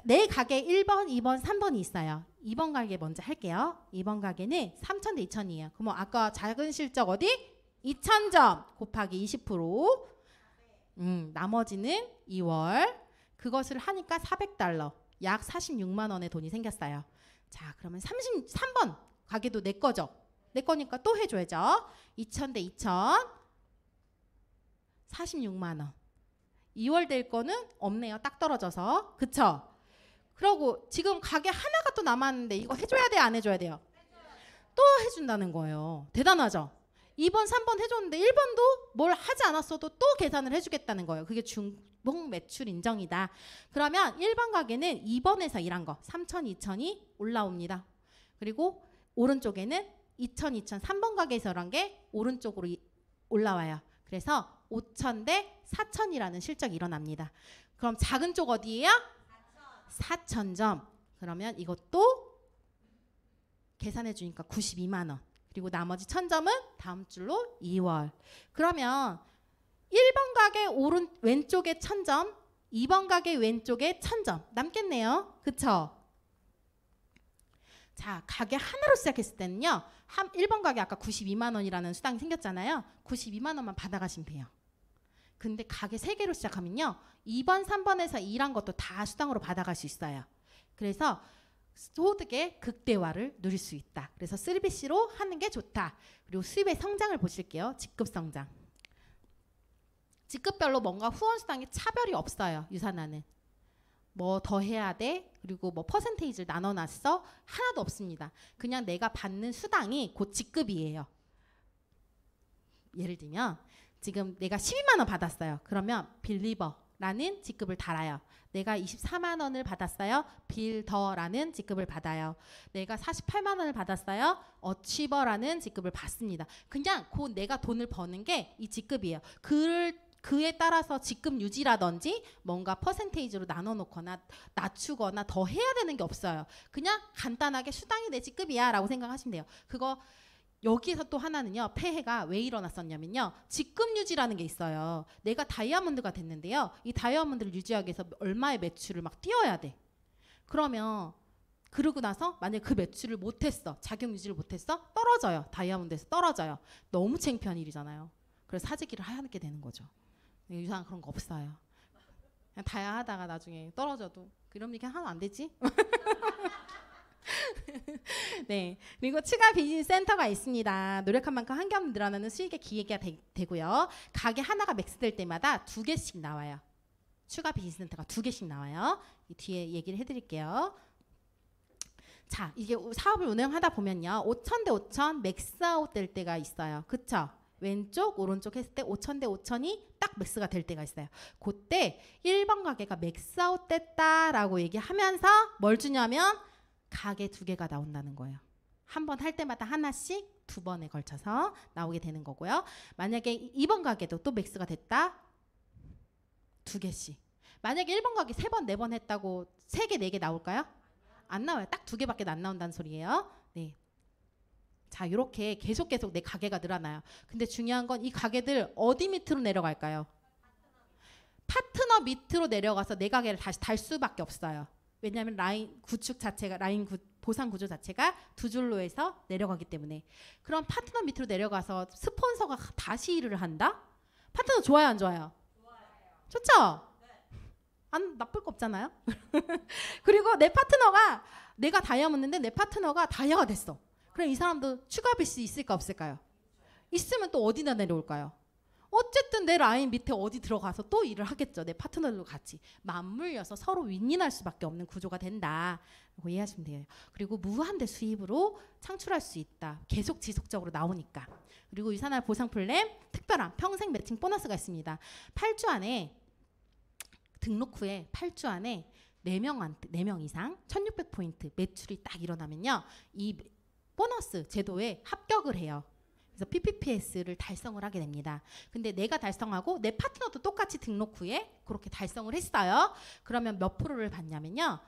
내 가게 1번, 2번, 3번이 있어요. 2번 가게 먼저 할게요. 2번 가게는 3,000대 2,000이에요. 그럼 아까 작은 실적 어디? 2,000점 곱하기 20%. 나머지는 2월. 그것을 하니까 400달러. 약 46만 원의 돈이 생겼어요. 자, 그러면 33번 가게도 내 거죠. 내 거니까 또 해줘야죠. 2,000대 2,000. 46만 원. 2월 될 거는 없네요. 딱 떨어져서. 그쵸? 그러고 지금 가게 하나가 또 남았는데 이거 해줘야 돼요? 안 해줘야 돼요? 또 해준다는 거예요. 대단하죠? 2번, 3번 해줬는데 1번도 뭘 하지 않았어도 또 계산을 해주겠다는 거예요. 그게 중봉 매출 인정이다. 그러면 1번 가게는 2번에서 일한 거 3,000, 2,000이 올라옵니다. 그리고 오른쪽에는 2,000, 2,000 3번 가게에서 일한 게 오른쪽으로 올라와요. 그래서 5,000대 4,000이라는 실적이 일어납니다. 그럼 작은 쪽 어디예요? 4,000점. 그러면 이것도 계산해 주니까 92만 원. 그리고 나머지 1,000점은 다음 줄로 2월. 그러면 1번 가게 왼쪽에 1,000점, 2번 가게 왼쪽에 1,000점 남겠네요. 그쵸? 자, 가게 하나로 시작했을 때는요. 1번 가게 아까 92만 원이라는 수당이 생겼잖아요. 92만 원만 받아가시면 돼요. 근데 가게 3개로 시작하면요. 2번, 3번에서 일한 것도 다 수당으로 받아갈 수 있어요. 그래서 소득의 극대화를 누릴 수 있다. 그래서 3BC로 하는 게 좋다. 그리고 수입의 성장을 보실게요. 직급 성장. 직급별로 뭔가 후원수당에 차별이 없어요. 유산화는. 뭐 더 해야 돼? 그리고 뭐 퍼센테이지를 나눠놨어? 하나도 없습니다. 그냥 내가 받는 수당이 곧 직급이에요. 예를 들면 지금 내가 12만 원 받았어요. 그러면 빌리버라는 직급을 달아요. 내가 24만 원을 받았어요. 빌더라는 직급을 받아요. 내가 48만 원을 받았어요. 어치버라는 직급을 받습니다. 그냥 곧 내가 돈을 버는 게 이 직급이에요. 그에 따라서 직급 유지라든지 뭔가 퍼센테이지로 나눠놓거나 낮추거나 더 해야 되는 게 없어요. 그냥 간단하게 수당이 내 직급이야 라고 생각하시면 돼요. 그거 여기에서 또 하나는요. 폐해가 왜 일어났었냐면요. 직급 유지라는 게 있어요. 내가 다이아몬드가 됐는데요. 이 다이아몬드를 유지하기 위해서 얼마의 매출을 막 띄워야 돼. 그러면 그러고 나서 만약에 그 매출을 못했어. 자격 유지를 못했어. 떨어져요. 다이아몬드에서 떨어져요. 너무 창피한 일이잖아요. 그래서 사재기를 하게 되는 거죠. 유사한 그런 거 없어요. 그냥 다야 하다가 나중에 떨어져도 그런 얘기 하면 안 되지? 네, 그리고 추가 비즈니스 센터가 있습니다. 노력한 만큼 한 겹 늘어나는 수익의 기회가 되고요. 가게 하나가 맥스될 때마다 2개씩 나와요. 추가 비즈니스 센터가 2개씩 나와요. 이 뒤에 얘기를 해드릴게요. 자, 이게 사업을 운영하다 보면요. 5,000 대 5,000 맥스아웃 될 때가 있어요. 그쵸? 왼쪽 오른쪽 했을 때 5,000 대 5,000이 딱 맥스가 될 때가 있어요. 그때 1번 가게가 맥스아웃 됐다라고 얘기하면서 뭘 주냐면 가게 2개가 나온다는 거예요. 한 번 할 때마다 하나씩 2번에 걸쳐서 나오게 되는 거고요. 만약에 2번 가게도 또 맥스가 됐다. 2개씩. 만약에 1번 가게 3번, 4번 했다고 3개, 4개 나올까요? 안 나와요. 딱 2개밖에 안 나온다는 소리예요. 네. 자, 이렇게 계속 내 가게가 늘어나요. 근데 중요한 건 이 가게들 어디 밑으로 내려갈까요? 파트너 밑으로 내려가서 내 가게를 다시 달 수밖에 없어요. 왜냐하면 라인 구축 자체가 보상 구조 자체가 2줄로 해서 내려가기 때문에. 그럼 파트너 밑으로 내려가서 스폰서가 다시 일을 한다? 파트너 좋아요, 안 좋아요? 좋죠? 안 나쁠 거 없잖아요. 그리고 내가 다이아몬드인데 내 파트너가 다이아가 됐어. 그럼 이 사람도 추가 빌수 있을까 없을까요? 있으면 또 어디다 내려올까요? 어쨌든 내 라인 밑에 어디 들어가서 또 일을 하겠죠. 내 파트너들도 같이 맞물려서 서로 윈윈할 수밖에 없는 구조가 된다. 라고 이해하시면 돼요. 그리고 무한대 수입으로 창출할 수 있다. 계속 지속적으로 나오니까. 그리고 유산할 보상 플랜 특별한 평생 매칭 보너스가 있습니다. 8주 안에 등록 후에 8주 안에 4명 이상 1600포인트 매출이 딱 일어나면요. 이 보너스 제도에 합격을 해요. 그래서 PPPS를 달성을 하게 됩니다. 근데 내가 달성하고 내 파트너도 똑같이 등록 후에 그렇게 달성을 했어요. 그러면 몇 프로를 받냐면요.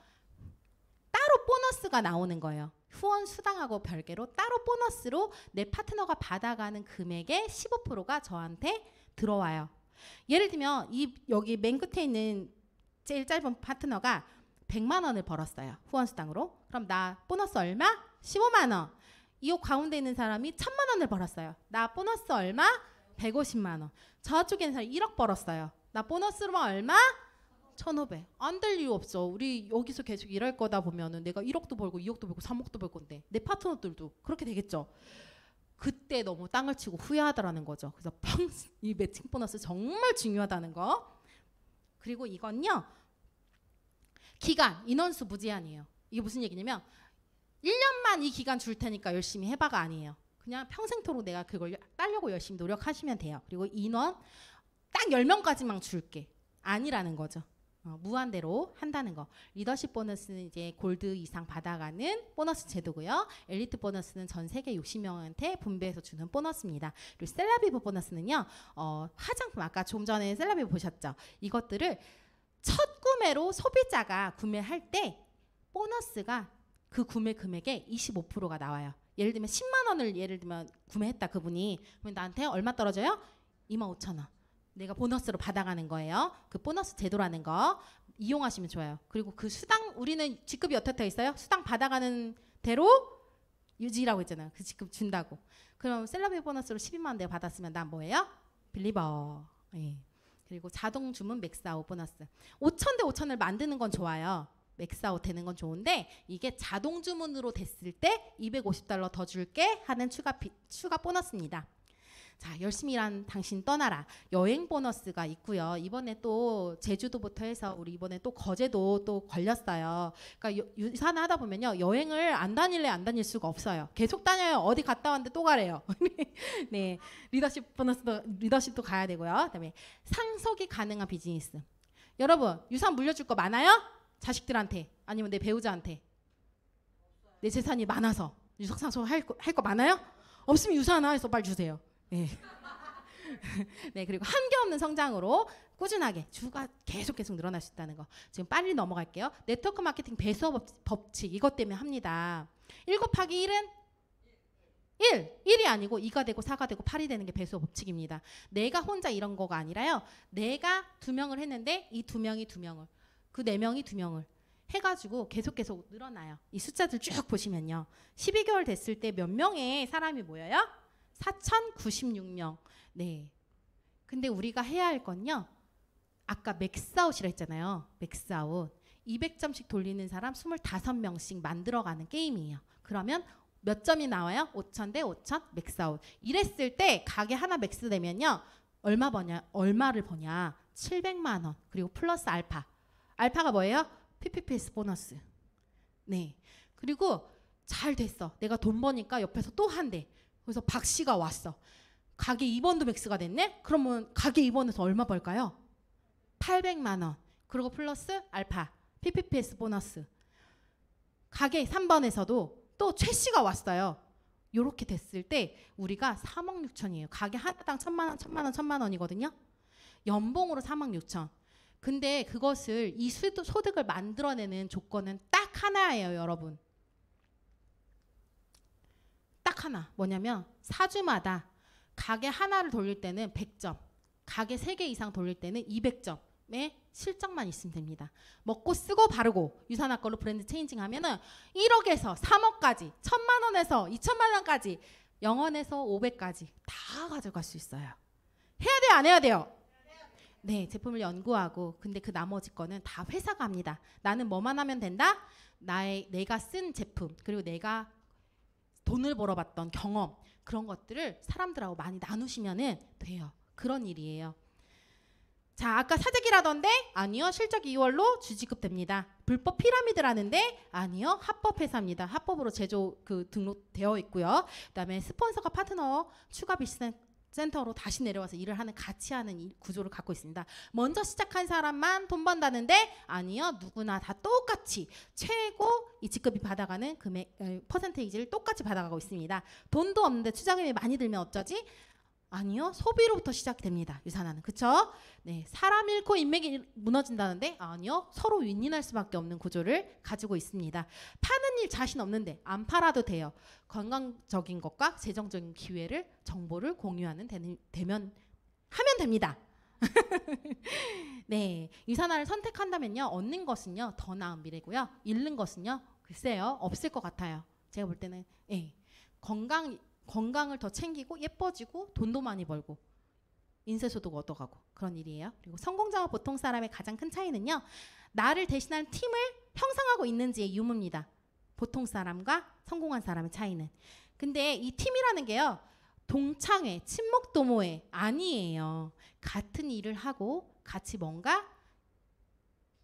따로 보너스가 나오는 거예요. 후원 수당하고 별개로 따로 보너스로 내 파트너가 받아가는 금액의 15%가 저한테 들어와요. 예를 들면 여기 맨 끝에 있는 제일 짧은 파트너가 100만 원을 벌었어요. 후원 수당으로. 그럼 나 보너스 얼마? 15만 원. 이 가운데 있는 사람이 1,000만 원을 벌었어요. 나 보너스 얼마? 150만 원. 저쪽에 있는 사람이 1억 벌었어요. 나 보너스로 얼마? 1,500. 안 될 이유 없어. 우리 여기서 계속 일할 거다 보면은 내가 1억도 벌고 2억도 벌고 3억도 벌 건데 내 파트너들도 그렇게 되겠죠. 그때 너무 땅을 치고 후회하더라는 거죠. 그래서 이 매칭 보너스 정말 중요하다는 거. 그리고 이건요. 기간, 인원수 무제한이에요. 이게 무슨 얘기냐면 1년만 이 기간 줄 테니까 열심히 해봐가 아니에요. 그냥 평생토록 내가 그걸 따려고 열심히 노력하시면 돼요. 그리고 인원 딱 10명까지만 줄게. 아니라는 거죠. 무한대로 한다는 거. 리더십 보너스는 이제 골드 이상 받아가는 보너스 제도고요. 엘리트 보너스는 전 세계 60명한테 분배해서 주는 보너스입니다. 그리고 셀라비브 보너스는요. 화장품 아까 좀 전에 셀라비브 보셨죠? 이것들을 첫 구매로 소비자가 구매할 때 보너스가 그 구매 금액의 25%가 나와요. 예를 들면 10만 원을 예를 들면 구매했다 그분이. 그러면 나한테 얼마 떨어져요? 25,000원. 내가 보너스로 받아가는 거예요. 그 보너스 제도라는 거 이용하시면 좋아요. 그리고 그 수당 우리는 직급이 어떻게 돼 있어요? 수당 받아가는 대로 유지라고 했잖아요. 그 직급 준다고. 그럼 셀러비 보너스로 12만 원 내가 받았으면 난 뭐예요? 빌리버. 예. 그리고 자동 주문 맥스아웃 보너스. 5,000 대 5,000을 만드는 건 좋아요. 맥스아웃 되는 건 좋은데 이게 자동 주문으로 됐을 때 $250 더 줄게 하는 추가 보너스입니다. 자, 열심히 일한 당신 떠나라. 여행 보너스가 있고요. 이번에 또 제주도부터 해서 우리 이번에 또 거제도 또 걸렸어요. 그러니까 유산을 하다 보면요. 여행을 안 다닐래 안 다닐 수가 없어요. 계속 다녀요. 어디 갔다 왔는데 또 가래요. 네, 리더십 보너스도 리더십도 가야 되고요. 그다음에 상속이 가능한 비즈니스. 여러분 유산 물려줄 거 많아요? 자식들한테 아니면 내 배우자한테. 내 재산이 많아서 유sak상속 할 거 많아요? 없으면 유산 하나에서 빨리 주세요. 네. 네, 그리고 한계 없는 성장으로 꾸준하게 주가 계속 늘어날 수 있다는 거. 지금 빨리 넘어갈게요. 네트워크 마케팅 배수 법칙 이것 때문에 합니다. 1 곱하기 1은 1이 아니고 2가 되고 4가 되고 8이 되는 게 배수 법칙입니다. 내가 혼자 이런 거가 아니라요. 내가 2명을 했는데 이 2명이 2명을 그 4명이 2명을 해가지고 계속 늘어나요. 이 숫자들 쭉 보시면요. 12개월 됐을 때 몇 명의 사람이 모여요? 4,096명. 네. 근데 우리가 해야 할 건요. 아까 맥스아웃이라 했잖아요. 맥스아웃. 200점씩 돌리는 사람 25명씩 만들어가는 게임이에요. 그러면 몇 점이 나와요? 5,000 대 5,000 맥스아웃. 이랬을 때 가게 하나 맥스 되면요. 얼마를 버냐? 700만 원. 그리고 플러스 알파. 알파가 뭐예요? PPPS 보너스. 네. 그리고 잘 됐어. 내가 돈 버니까 옆에서 또 한대. 그래서 박 씨가 왔어. 가게 2번도 맥스가 됐네? 그러면 가게 2번에서 얼마 벌까요? 800만 원. 그리고 플러스 알파. PPPS 보너스. 가게 3번에서도 또 최 씨가 왔어요. 요렇게 됐을 때 우리가 3억 6천이에요. 가게 하나당 1,000만 원이거든요. 연봉으로 3억 6천. 근데 그것을 이 소득을 만들어내는 조건은 딱 하나예요, 여러분. 딱 하나. 뭐냐면 4주마다 가게 하나를 돌릴 때는 100점, 가게 3개 이상 돌릴 때는 200점의 실적만 있으면 됩니다. 먹고 쓰고 바르고 유산화 걸로 브랜드 체인징하면은 1억에서 3억까지, 1,000만 원에서 2,000만 원까지, 0원에서 500까지 다 가져갈 수 있어요. 해야 돼요, 안 해야 돼요? 네, 제품을 연구하고 근데 그 나머지 거는 다 회사가 합니다. 나는 뭐만 하면 된다? 내가 쓴 제품 그리고 내가 돈을 벌어봤던 경험 그런 것들을 사람들하고 많이 나누시면 돼요. 그런 일이에요. 자, 아까 사재기라던데 아니요. 실적 2월로 주지급됩니다. 불법 피라미드라는데 아니요. 합법 회사입니다. 합법으로 제조 등록되어 있고요. 그다음에 스폰서가 파트너 추가 비즈니스 센터로 다시 내려와서 일을 하는 같이 하는 구조를 갖고 있습니다. 먼저 시작한 사람만 돈 번다는데 아니요. 누구나 다 똑같이 최고 이 직급이 받아가는 금액 퍼센테이지를 똑같이 받아가고 있습니다. 돈도 없는데 투자금이 많이 들면 어쩌지? 아니요. 소비로부터 시작됩니다. 유산화는. 그쵸? 네, 사람 잃고 인맥이 무너진다는데 아니요. 서로 윈윈할 수밖에 없는 구조를 가지고 있습니다. 파는 일 자신 없는데 안 팔아도 돼요. 건강적인 것과 재정적인 기회를 정보를 공유하는 하면 됩니다. 네, 유산화를 선택한다면요. 얻는 것은요. 더 나은 미래고요. 잃는 것은요. 글쎄요. 없을 것 같아요. 제가 볼 때는 건강을 더 챙기고 예뻐지고 돈도 많이 벌고 인쇄소득 얻어가고 그런 일이에요. 그리고 성공자와 보통 사람의 가장 큰 차이는요. 나를 대신하는 팀을 형성하고 있는지의 유무입니다. 보통 사람과 성공한 사람의 차이는. 근데 이 팀이라는 게요. 동창회, 친목도모회 아니에요. 같은 일을 하고 같이 뭔가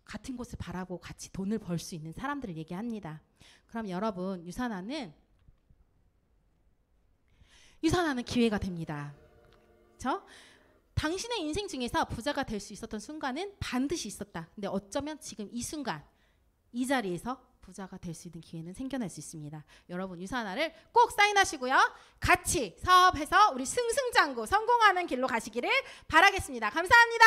같은 곳을 바라고 같이 돈을 벌 수 있는 사람들을 얘기합니다. 그럼 여러분 유산화는 기회가 됩니다. 그렇죠? 당신의 인생 중에서 부자가 될 수 있었던 순간은 반드시 있었다. 근데 어쩌면 지금 이 순간 이 자리에서 부자가 될 수 있는 기회는 생겨날 수 있습니다. 여러분 유산화를 꼭 사인하시고요. 같이 사업해서 우리 승승장구 성공하는 길로 가시기를 바라겠습니다. 감사합니다.